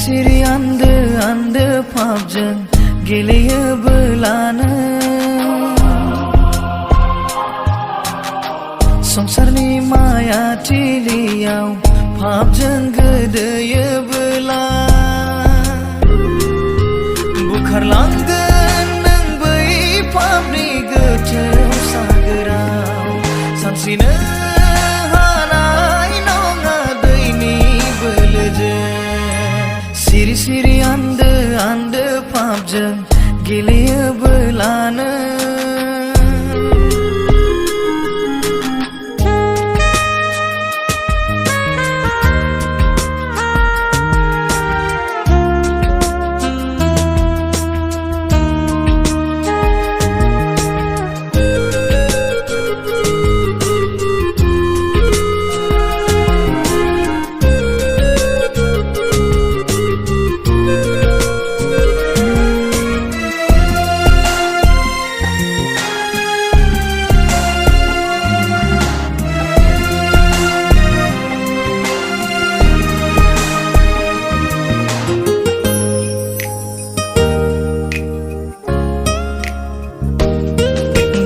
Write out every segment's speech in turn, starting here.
सिरि आन्दो आन्दो फाबजों गेलेयोबोलानो संसारनि माया थिलियाव फाबजों गोदोयोबोला बुखारलांगोन नों बै फाबनि गोथौ सागोराव सानस्रिनो हानाय नङा दैनि बोलोजों सिरि सिरि आन्दो आन्दो फाबजों गेलेयोबोलानो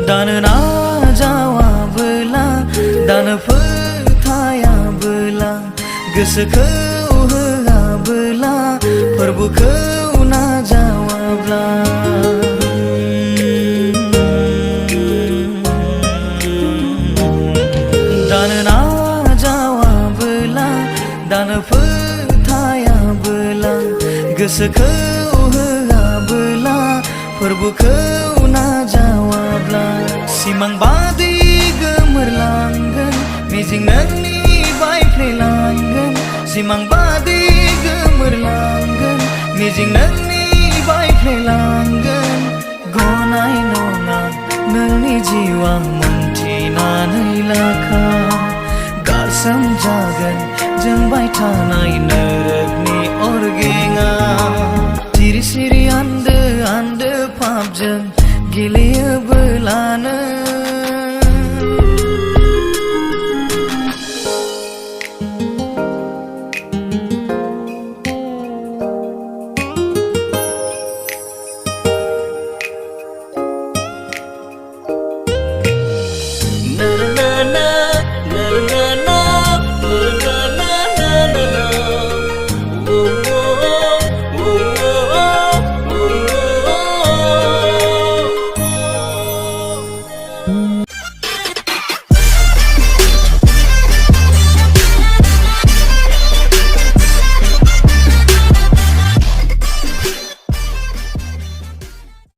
दानो नाजावाबोला दानो फोथायाबोला गोसोखौ होआबोला फोरबोखौ नाजावाब्ला दानो नाजावाबोला दानो फोथायाबोला गोसोखौ होआबोला फोरबोखौ नाजावाब्ला सिमां बादि गोमोरलांगोन मिजिं नोंनि बायफ्लेलांगोन सिमां बादि गोमोरलांगोन मिजिं नोंनि बायफ्लेलांगोन गनाय नङा नोंनि जिउआ मोनथिनानै लाखा गारसोम जागोन जोंबाय थानाय नरकनि अरगेङा सिरि सिरि आन्दो आन्दो फाबजों गेलेयोबोलानो